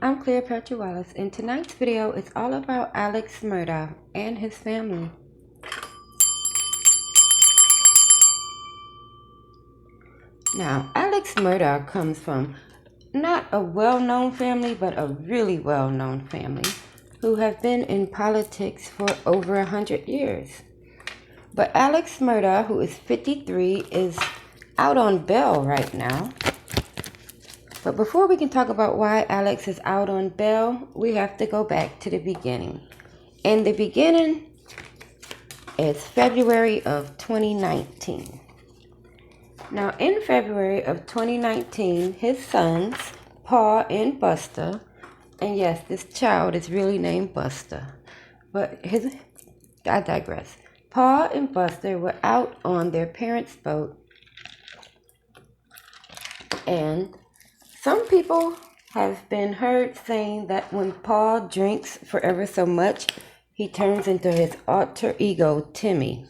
I'm Cleopatra Wallace, and tonight's video is all about Alex Mardaugh and his family. Now, Alex Mardaugh comes from not a well-known family, but a really well-known family who have been in politics for over 100 years. But Alex Mardaugh, who is 53, is out on bail right now. But before we can talk about why Alex is out on bail, we have to go back to the beginning. And the beginning is February of 2019. Now, in February of 2019, his sons, Paul and Buster, and yes, this child is really named Buster, but I digress. Paul and Buster were out on their parents' boat, and some people have been heard saying that when Paul drinks for ever so much, he turns into his alter ego, Timmy.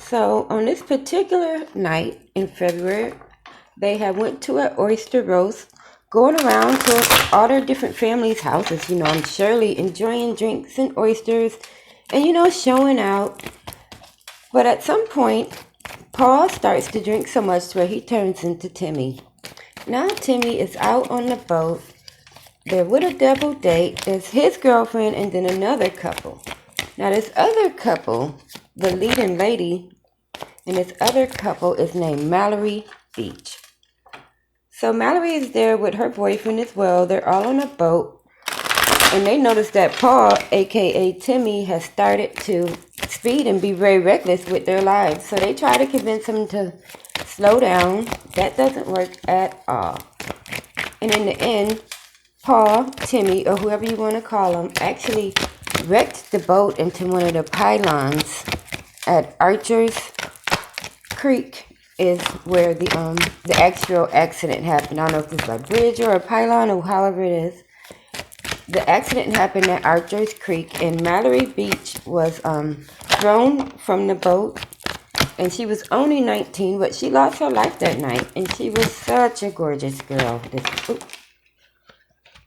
So on this particular night in February, they had went to an oyster roast, going around to all their different families' houses, and Shirley enjoying drinks and oysters and, showing out. But at some point, Paul starts to drink so much where he turns into Timmy. Now Timmy is out on the boat. They're with a double date. There's his girlfriend and then another couple. Now this other couple, the leading lady, and this other couple is named Mallory Beach. So Mallory is there with her boyfriend as well. They're all on a boat. And they notice that Paul, aka Timmy, has started to speed and be very reckless with their lives. So they try to convince him to slow down. That doesn't work at all. And in the end, Paul, Timmy, or whoever you want to call him, actually wrecked the boat into one of the pylons at Archer's Creek is where the actual accident happened. I don't know if it's a bridge or a pylon or however it is. The accident happened at Archer's Creek, and Mallory Beach was thrown from the boat. And she was only 19, but she lost her life that night. And she was such a gorgeous girl.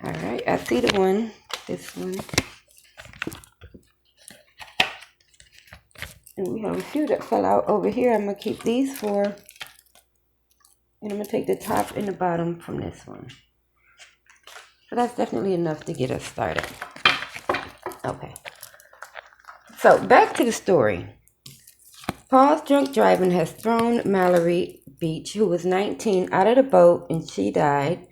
Alright, I see this one. And we have a few that fell out over here. I'm going to keep these four. And I'm going to take the top and the bottom from this one. So that's definitely enough to get us started. Okay. So back to the story. Paul's drunk driving has thrown Mallory Beach, who was 19, out of the boat, and she died.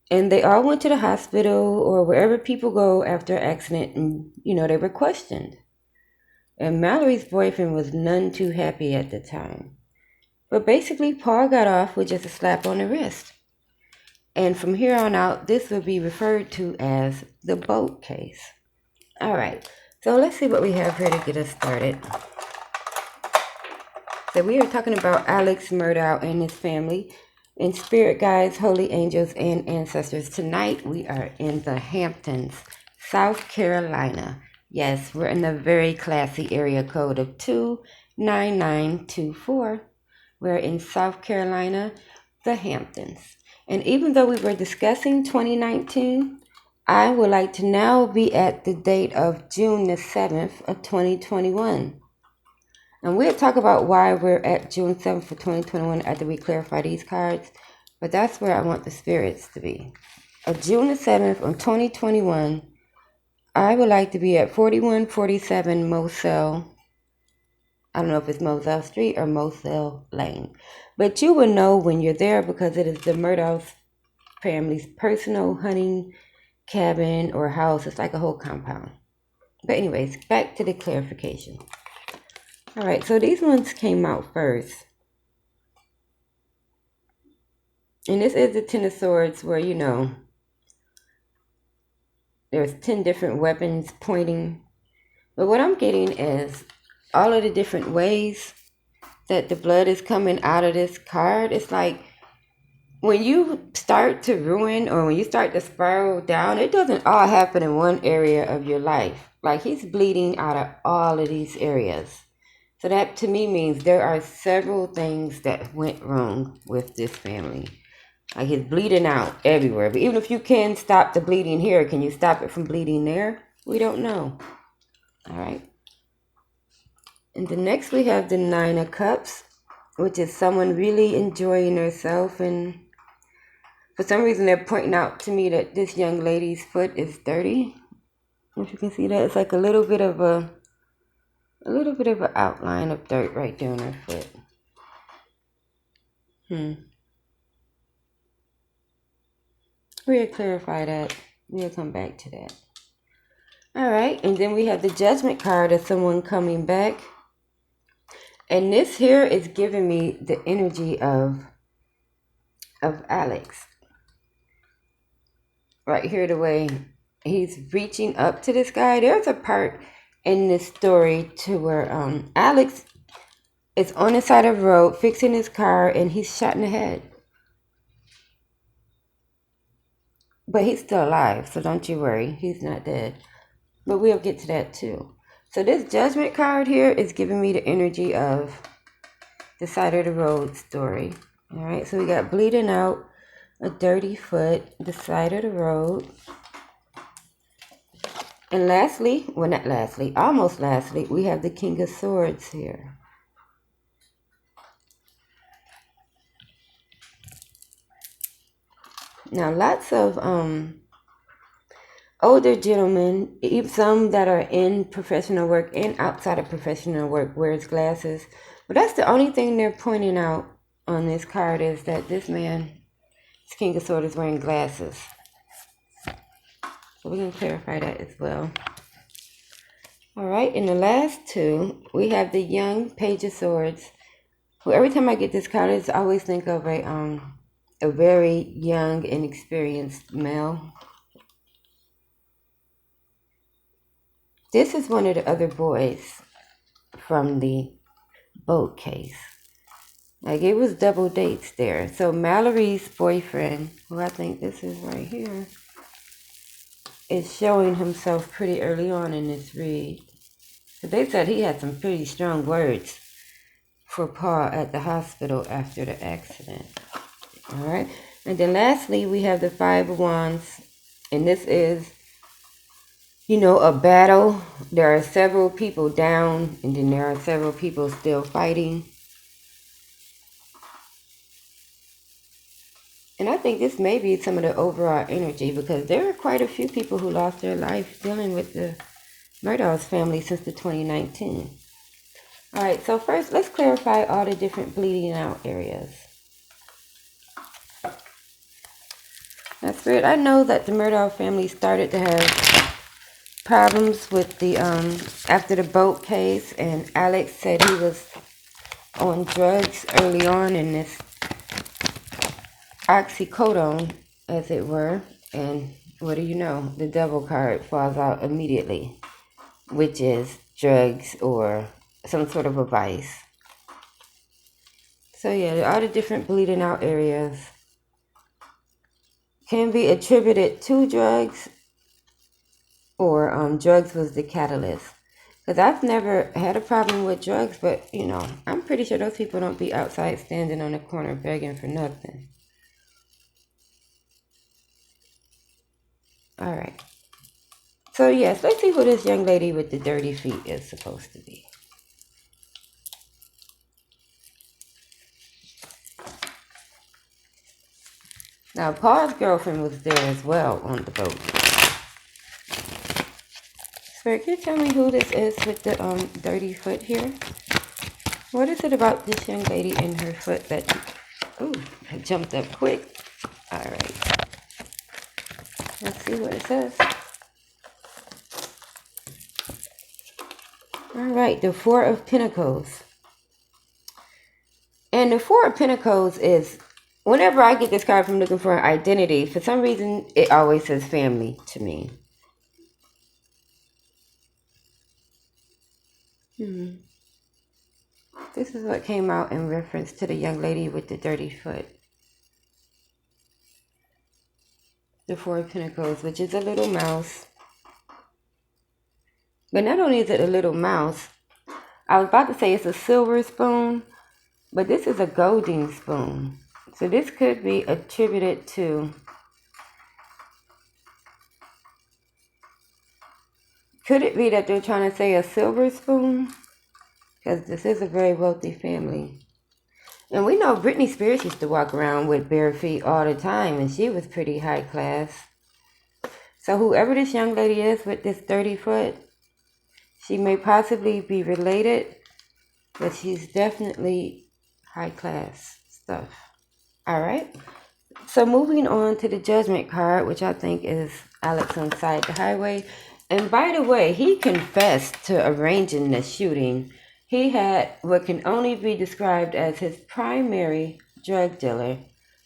And they all went to the hospital or wherever people go after an accident, and, they were questioned. And Mallory's boyfriend was none too happy at the time. But basically, Paul got off with just a slap on the wrist. And from here on out, this will be referred to as the boat case. All right, so let's see what we have here to get us started. So we are talking about Alex Mardaugh and his family. And spirit guides, holy angels, and ancestors. Tonight we are in the Hamptons, South Carolina. Yes, we're in a very classy area code of 29924. We're in South Carolina, the Hamptons. And even though we were discussing 2019, I would like to now be at the date of June the 7th of 2021. And we'll talk about why we're at June 7th for 2021 after we clarify these cards. But that's where I want the spirits to be. Of June the 7th of 2021, I would like to be at 4147 Moselle. I don't know if it's Moselle Street or Moselle Lane. But you will know when you're there because it is the Mardaugh family's personal hunting cabin or house. It's like a whole compound. But anyways, back to the clarification. All right, so these ones came out first. And this is the Ten of Swords where, there's 10 different weapons pointing. But what I'm getting is all of the different ways that the blood is coming out of this card. It's like when you start to ruin or when you start to spiral down, it doesn't all happen in one area of your life. Like he's bleeding out of all of these areas. So that to me means there are several things that went wrong with this family. Like it's bleeding out everywhere. But even if you can stop the bleeding here, can you stop it from bleeding there? We don't know. All right. And the next we have the Nine of Cups, which is someone really enjoying herself. And for some reason, they're pointing out to me that this young lady's foot is dirty. If you can see that, it's like a little bit of an outline of dirt right there on her foot. We'll clarify that. We'll come back to that. All right, and then we have the Judgment card of someone coming back. And this here is giving me the energy of Alex. Right here, the way he's reaching up to this guy. There's a part in this story to where Alex is on the side of the road fixing his car and he's shot in the head. But he's still alive, so don't you worry. He's not dead. But we'll get to that too. So this Judgment card here is giving me the energy of the side of the road story. All right, so we got bleeding out, a dirty foot, the side of the road. And lastly, well not lastly, almost lastly, we have the King of Swords here. Now lots of older gentlemen, even some that are in professional work and outside of professional work, wears glasses. But that's the only thing they're pointing out on this card, is that this man, this King of Swords, is wearing glasses. So we're going to clarify that as well. All right, in the last two, we have the young Page of Swords. Well, every time I get this card, I always think of a very young, inexperienced male. This is one of the other boys from the boat case. Like, it was double dates there. So Mallory's boyfriend, who I think this is right here, is showing himself pretty early on in this read. So they said he had some pretty strong words for Paul at the hospital after the accident. All right. And then lastly, we have the Five of Wands. And this is, a battle. There are several people down, and then there are several people still fighting. And I think this may be some of the overall energy, because there are quite a few people who lost their life dealing with the Murdaugh's family since the 2019. All right, so first, let's clarify all the different bleeding out areas. Now, Spirit, I know that the Mardaugh family started to have problems with the after the boat case, and Alex said he was on drugs early on in this oxycodone, as it were, and what do you know? The devil card falls out immediately, which is drugs or some sort of a vice. So yeah, all the different bleeding out areas can be attributed to drugs, or drugs was the catalyst. Because I've never had a problem with drugs, but, I'm pretty sure those people don't be outside standing on the corner begging for nothing. All right. So, yes, let's see who this young lady with the dirty feet is supposed to be. Now, Paul's girlfriend was there as well on the boat. Spirit, can you tell me who this is with the dirty foot here? What is it about this young lady and her foot that... Ooh, I jumped up quick. All right. Let's see what it says. All right, the Four of Pentacles. And the Four of Pentacles is... Whenever I get this card from looking for an identity, for some reason, it always says family to me. This is what came out in reference to the young lady with the dirty foot. The Four of Pentacles, which is a little mouse. But not only is it a little mouse, I was about to say it's a silver spoon, but this is a golden spoon. So this could be attributed to, could it be that they're trying to say a silver spoon? Because this is a very wealthy family. And we know Britney Spears used to walk around with bare feet all the time, and she was pretty high class. So whoever this young lady is with this 30-foot, she may possibly be related, but she's definitely high class stuff. All right. So moving on to the Judgment card, which I think is Alex on Side the Highway. And by the way, he confessed to arranging the shooting. He had what can only be described as his primary drug dealer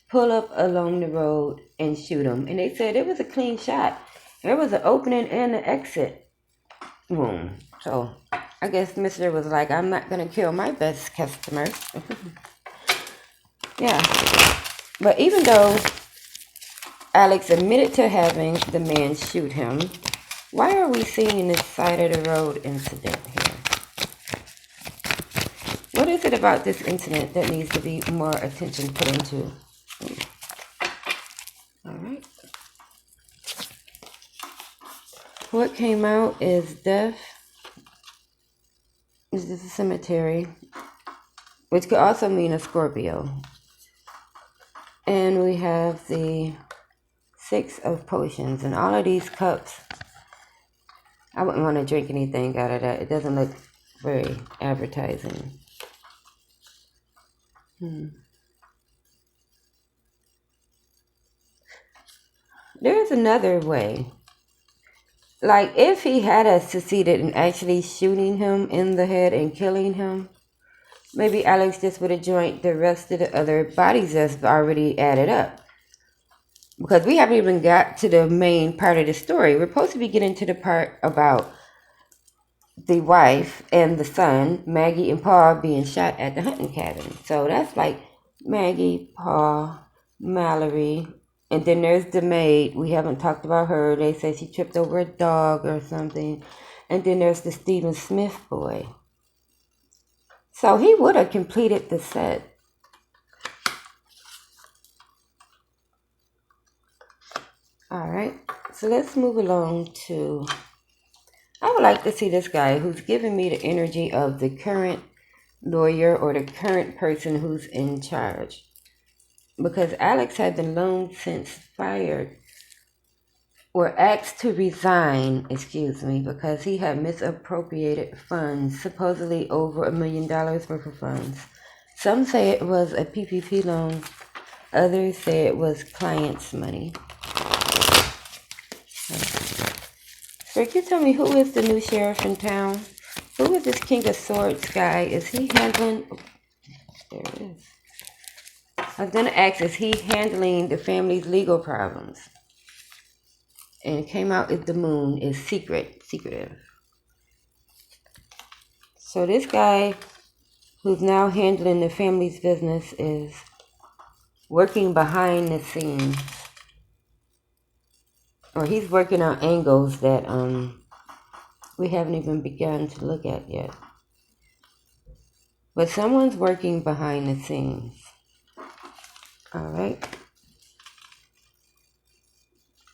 pull up along the road and shoot him. And they said it was a clean shot. There was an opening and an exit wound. So I guess Mr. was like, I'm not going to kill my best customer. Yeah. But even though Alex admitted to having the man shoot him, why are we seeing this side of the road incident here? What is it about this incident that needs to be more attention put into? All right. What came out is death. This is a cemetery, which could also mean a Scorpio. And we have the 6 of Potions. And all of these cups, I wouldn't want to drink anything out of that. It doesn't look very advertising. There's another way. Like, if he had succeeded in actually shooting him in the head and killing him, maybe Alex just would have joined the rest of the other bodies that's already added up. Because we haven't even got to the main part of the story. We're supposed to be getting to the part about the wife and the son, Maggie and Paul, being shot at the hunting cabin. So that's like Maggie, Paul, Mallory, and then there's the maid. We haven't talked about her. They say she tripped over a dog or something. And then there's the Stephen Smith boy. So he would have completed the set. All right. So let's move along to... I would like to see this guy who's giving me the energy of the current lawyer or the current person who's in charge. Because Alex had been long since fired or asked to resign, because he had misappropriated funds, supposedly over $1 million worth of funds. Some say it was a PPP loan, others say it was clients' money. So can you tell me who is the new sheriff in town? Who is this King of Swords guy? Is he handling... There it is. I was going to ask, is he handling the family's legal problems? And it came out if the moon is secretive. So this guy who's now handling the family's business is working behind the scenes. Or he's working on angles that we haven't even begun to look at yet. But someone's working behind the scenes. All right.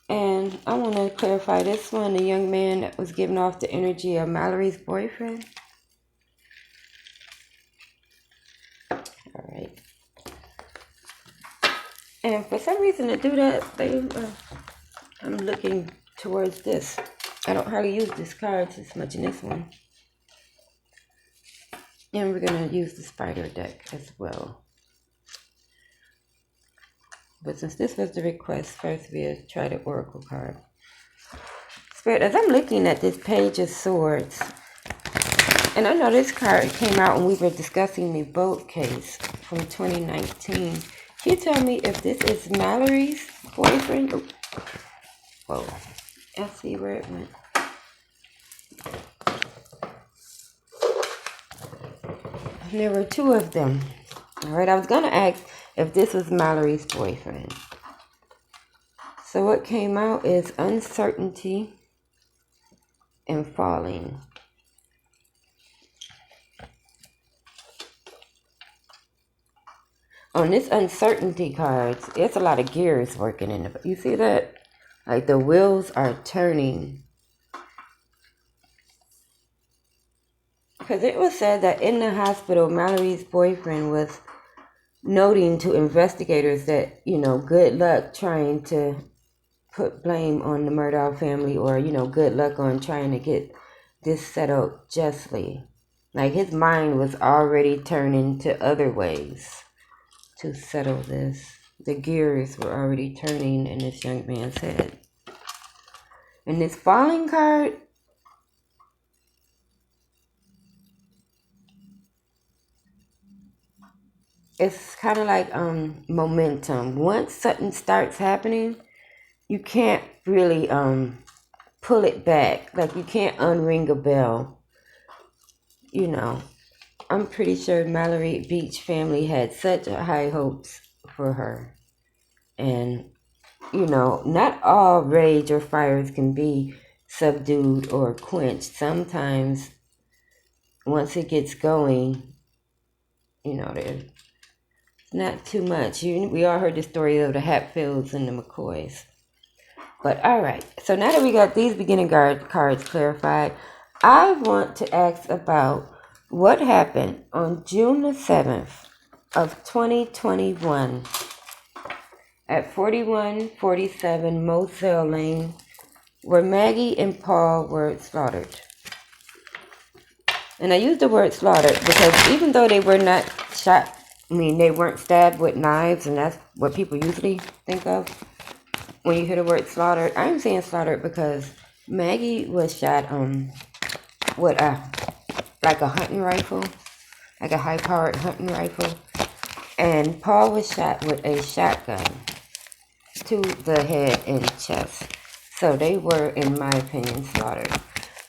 And I want to clarify this one, the young man that was giving off the energy of Mallory's boyfriend. All right. And for some reason to do that, I'm looking towards this. I don't hardly use this card as much in this one. And we're going to use the spider deck as well. But since this was the request, first we'll try the Oracle card. Spirit, as I'm looking at this Page of Swords, and I know this card came out when we were discussing the boat case from 2019. Can you tell me if this is Mallory's boyfriend? Oh. Whoa. Let's see where it went. There were 2 of them. All right, I was going to ask if this was Mallory's boyfriend. So what came out is uncertainty and falling. On this uncertainty cards, it's a lot of gears working in it. You see that? Like the wheels are turning. Because it was said that in the hospital, Mallory's boyfriend was noting to investigators that, good luck trying to put blame on the Mardaugh family, or, good luck on trying to get this settled justly. Like his mind was already turning to other ways to settle this. The gears were already turning in this young man's head. And this falling card, it's kind of like momentum. Once something starts happening, you can't really pull it back. Like you can't unring a bell. I'm pretty sure Mallory Beach family had such high hopes for her. And, not all rage or fires can be subdued or quenched. Sometimes, once it gets going, there's not too much. We all heard the story of the Hatfields and the McCoys. But, all right. So now that we got these beginning cards clarified, I want to ask about what happened on June the 7th of 2021 at 4147 Moselle Lane, where Maggie and Paul were slaughtered. And I use the word slaughtered because even though they were not shot, they weren't stabbed with knives, and that's what people usually think of when you hear the word slaughtered. I'm saying slaughtered because Maggie was shot with like a hunting rifle, like a high-powered hunting rifle, and Paul was shot with a shotgun to the head and chest. So they were, in my opinion, slaughtered.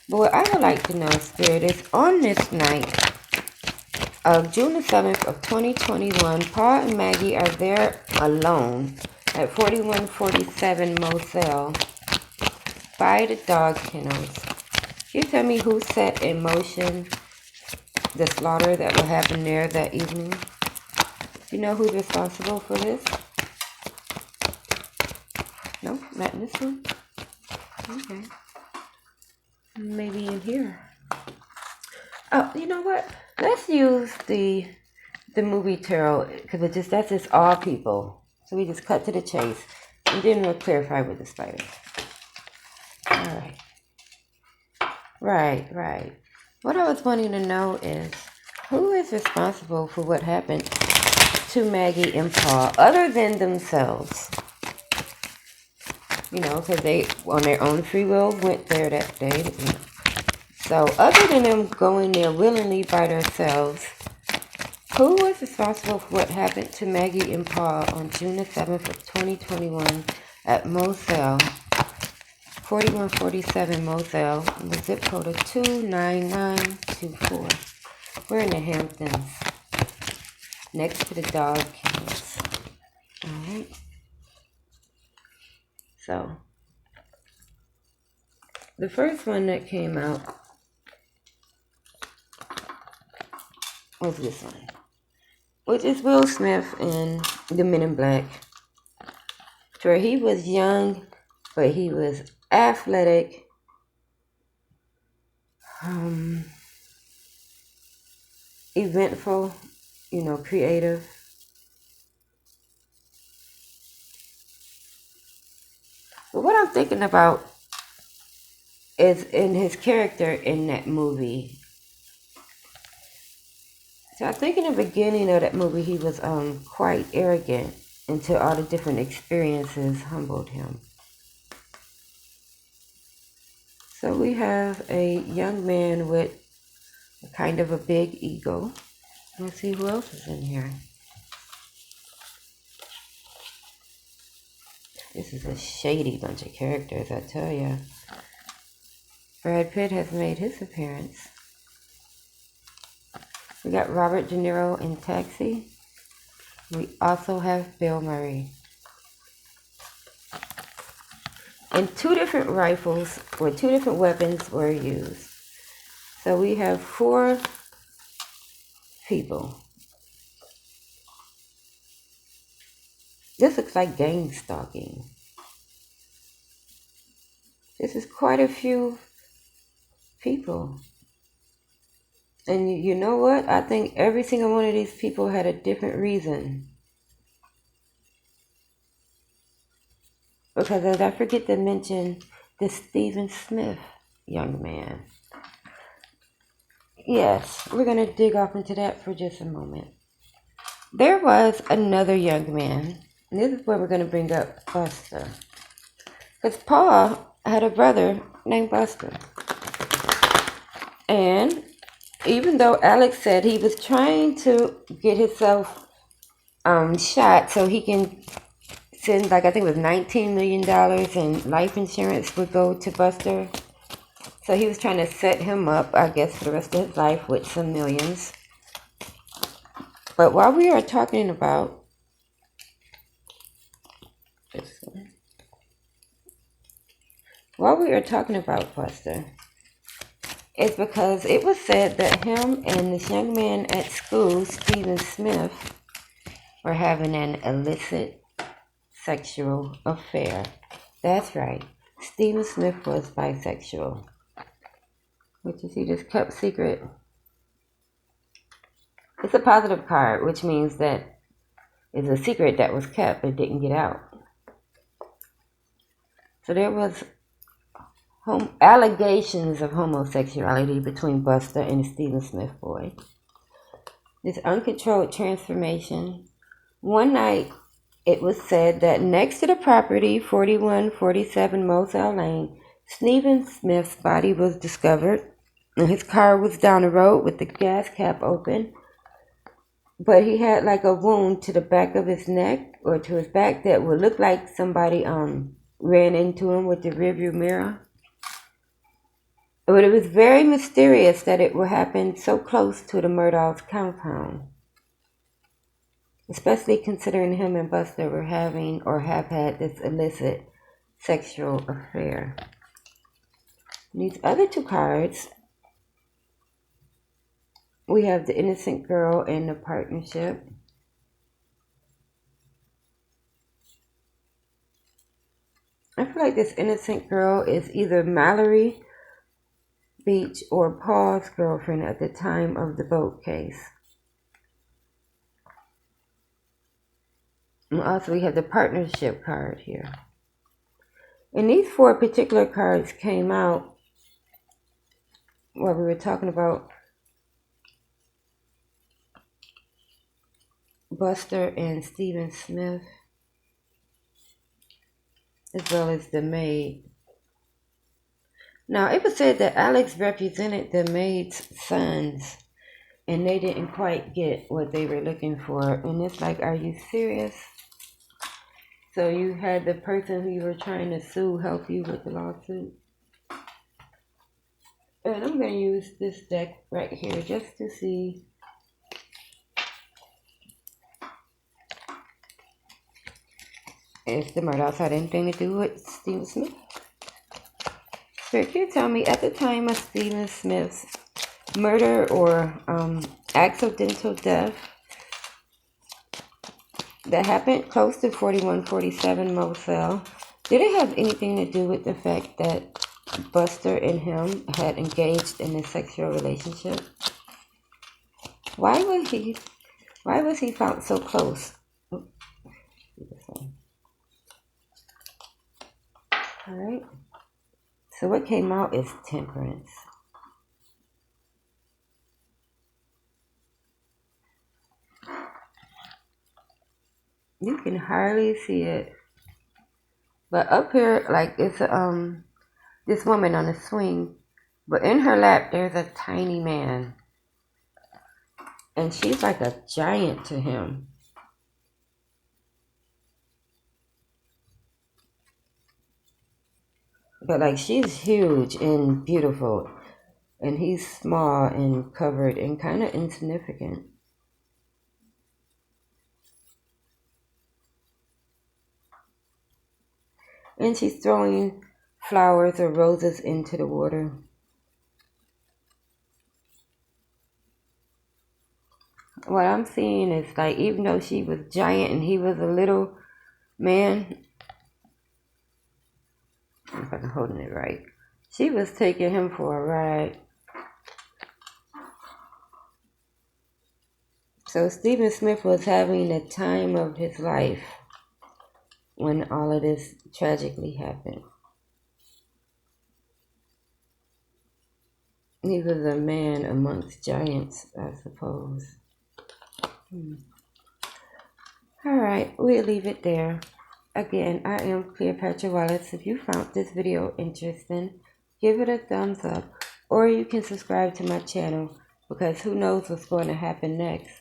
But what I would like to know, Spirit, is on this night of June the 7th of 2021, Paul and Maggie are there alone at 4147 Moselle by the dog kennels. Can you tell me who set in motion the slaughter that will happen there that evening? Do you know who's responsible for this? No, not in this one. Okay. Maybe in here. Oh, you know what? Let's use the movie tarot, because that's just all people. So we just cut to the chase, and then we'll clarify with the spider. All right. Right. What I was wanting to know is, who is responsible for what happened to Maggie and Paul, other than themselves? Because they, on their own free will, went there that day. So, other than them going there willingly by themselves, who was responsible for what happened to Maggie and Paul on June the 7th of 2021 at Moselle, 4147 Moselle, the zip code of 29924. We're in the Hamptons, next to the dog kennels. Alright. So, the first one that came out was this one, which is Will Smith in The Men in Black, where he was young, but he was athletic, eventful, creative. But what I'm thinking about is in his character in that movie. So I think in the beginning of that movie, he was quite arrogant until all the different experiences humbled him. So we have a young man with kind of a big ego. Let's see who else is in here. This is a shady bunch of characters, I tell ya. Brad Pitt has made his appearance. We got Robert De Niro in Taxi. We also have Bill Murray. And two different rifles, or two different weapons were used. So we have 4 people. This looks like gang stalking. This is quite a few people. And you know what? I think every single one of these people had a different reason. Because as I forget to mention this Stephen Smith young man. Yes, we're going to dig off into that for just a moment. There was another young man. And this is where we're going to bring up Buster. Because Paul had a brother named Buster. And even though Alex said he was trying to get himself shot so he can send, like, I think it was $19 million in life insurance would go to Buster. So he was trying to set him up, I guess, for the rest of his life with some millions. But while we are talking about this one, while we are talking about Buster, it's because it was said that him and this young man at school, Stephen Smith, were having an illicit sexual affair. That's right. Stephen Smith was bisexual. Which is he just kept secret. It's a positive card, which means that it's a secret that was kept but didn't get out. So there was allegations of homosexuality between Buster and the Stephen Smith boy. This uncontrolled transformation. One night, it was said that next to the property, 4147 Moselle Lane, Stephen Smith's body was discovered. And his car was down the road with the gas cap open. But he had like a wound to the back of his neck or to his back that would look like somebody ran into him with the rearview mirror. But it was very mysterious that it would happen so close to the Murdaugh's compound. Especially considering him and Buster were having or have had this illicit sexual affair. And these other two cards, we have the innocent girl and the partnership. I feel like this innocent girl is either Mallory Beach or Paul's girlfriend at the time of the boat case. And also we have the partnership card here. And these four particular cards came out while we were talking about Buster and Stephen Smith, as well as the maid. Now, it was said that Alex represented the maid's sons, and they didn't quite get what they were looking for. And it's like, are you serious? So you had the person who you were trying to sue help you with the lawsuit? And I'm going to use this deck right here just to see if the Murdaughs had anything to do with Stephen Smith. Spirit, can you tell me at the time of Stephen Smith's murder or accidental death that happened close to 4147 Moselle, did it have anything to do with the fact that Buster and him had engaged in a sexual relationship? Why was he found so close? Alright. So what came out is Temperance. You can hardly see it. But up here, like, it's this woman on a swing. But in her lap, there's a tiny man. And she's like a giant to him. But, like, she's huge and beautiful. And he's small and covered and kind of insignificant. And she's throwing flowers or roses into the water. What I'm seeing is, like, even though she was giant and he was a little Man, if I'm holding it right, she was taking him for a ride. So Stephen Smith was having the time of his life when all of this tragically happened. He was a man amongst giants, I suppose. Alright, we'll leave it there. Again, I am Cleopatra Wallace. If you found this video interesting, give it a thumbs up, or you can subscribe to my channel, because who knows what's going to happen next.